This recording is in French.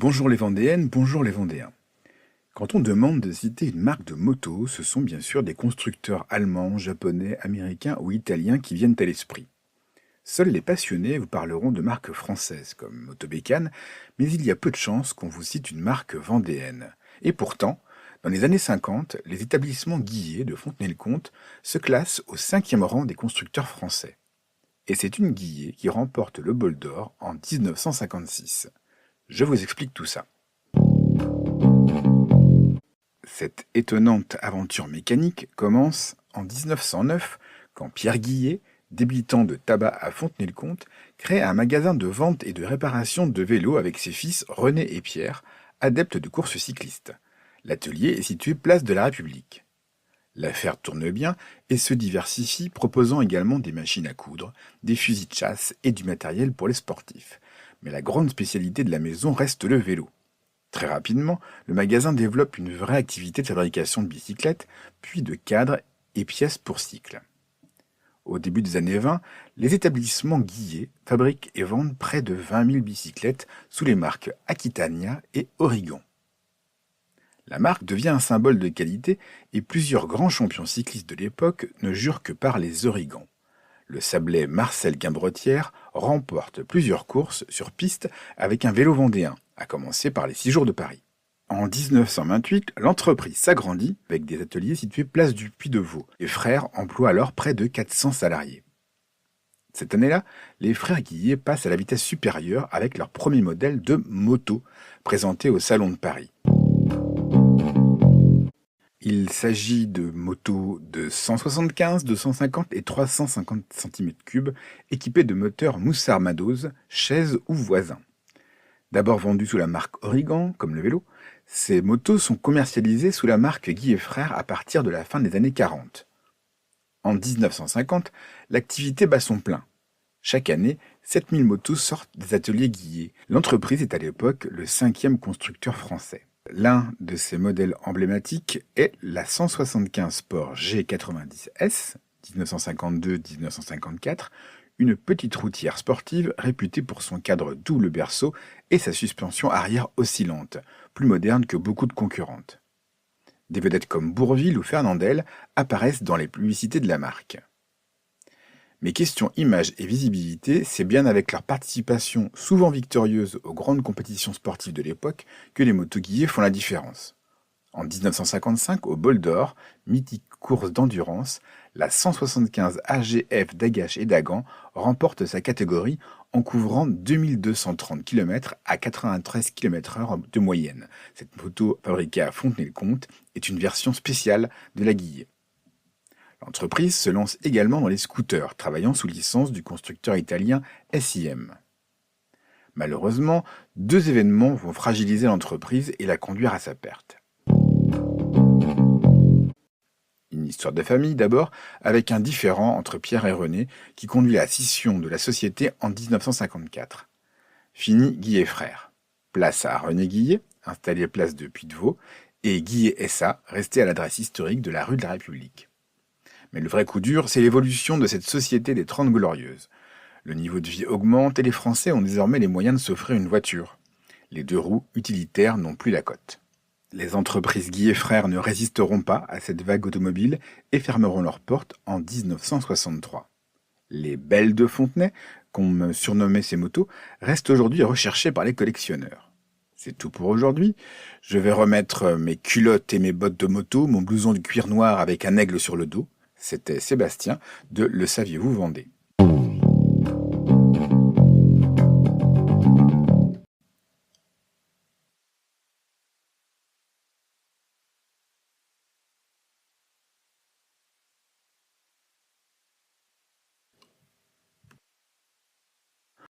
Bonjour les Vendéennes, bonjour les Vendéens. Quand on demande de citer une marque de moto, ce sont bien sûr des constructeurs allemands, japonais, américains ou italiens qui viennent à l'esprit. Seuls les passionnés vous parleront de marques françaises comme Motobécane, mais il y a peu de chances qu'on vous cite une marque vendéenne. Et pourtant, dans les années 50, les établissements Guillet de Fontenay-le-Comte se classent au 5e rang des constructeurs français. Et c'est une Guillet qui remporte le Bol d'Or en 1956. Je vous explique tout ça. Cette étonnante aventure mécanique commence en 1909 quand Pierre Guillet, débitant de tabac à Fontenay-le-Comte, crée un magasin de vente et de réparation de vélos avec ses fils René et Pierre, adeptes de courses cyclistes. L'atelier est situé place de la République. L'affaire tourne bien et se diversifie, proposant également des machines à coudre, des fusils de chasse et du matériel pour les sportifs. Mais la grande spécialité de la maison reste le vélo. Très rapidement, le magasin développe une vraie activité de fabrication de bicyclettes, puis de cadres et pièces pour cycles. Au début des années 20, les établissements Guillet fabriquent et vendent près de 20 000 bicyclettes sous les marques Aquitania et Origon. La marque devient un symbole de qualité et plusieurs grands champions cyclistes de l'époque ne jurent que par les Origon. Le Sablais Marcel Guimbretière remporte plusieurs courses sur piste avec un vélo vendéen, à commencer par les 6 jours de Paris. En 1928, l'entreprise s'agrandit avec des ateliers situés place du Puy-de-Vaux. Les frères emploient alors près de 400 salariés. Cette année-là, les frères Guillet passent à la vitesse supérieure avec leur premier modèle de moto, présenté au Salon de Paris. Il s'agit de motos de 175, 250 et 350 cm3 équipées de moteurs Moussard Madoz, chaises ou voisins. D'abord vendues sous la marque Origon, comme le vélo, ces motos sont commercialisées sous la marque Guillet Frères à partir de la fin des années 40. En 1950, l'activité bat son plein. Chaque année, 7000 motos sortent des ateliers Guillet. L'entreprise est à l'époque le 5e constructeur français. L'un de ses modèles emblématiques est la 175 Sport G90S, 1952-1954, une petite routière sportive réputée pour son cadre double berceau et sa suspension arrière oscillante, plus moderne que beaucoup de concurrentes. Des vedettes comme Bourvil ou Fernandel apparaissent dans les publicités de la marque. Mais question image et visibilité, c'est bien avec leur participation souvent victorieuse aux grandes compétitions sportives de l'époque que les motos Guillet font la différence. En 1955, au Bol d'Or, mythique course d'endurance, la 175 AGF d'Agache et d'Agan remporte sa catégorie en couvrant 2230 km à 93 km/h de moyenne. Cette moto, fabriquée à Fontenay-le-Comte, est une version spéciale de la Guillet. L'entreprise se lance également dans les scooters, travaillant sous licence du constructeur italien SIM. Malheureusement, 2 événements vont fragiliser l'entreprise et la conduire à sa perte. Une histoire de famille d'abord, avec un différend entre Pierre et René qui conduit à la scission de la société en 1954. Fini Guillet Frères. Place à René Guillet, installé place de Puy-de-Vaux, et Guillet SA, resté à l'adresse historique de la rue de la République. Mais le vrai coup dur, c'est l'évolution de cette société des 30 Glorieuses. Le niveau de vie augmente et les Français ont désormais les moyens de s'offrir une voiture. Les 2 roues utilitaires n'ont plus la cote. Les entreprises Guillet Frères ne résisteront pas à cette vague automobile et fermeront leurs portes en 1963. Les Belles de Fontenay, qu'on surnommait ces motos, restent aujourd'hui recherchées par les collectionneurs. C'est tout pour aujourd'hui. Je vais remettre mes culottes et mes bottes de moto, mon blouson de cuir noir avec un aigle sur le dos. C'était Sébastien de Le Saviez-vous Vendée.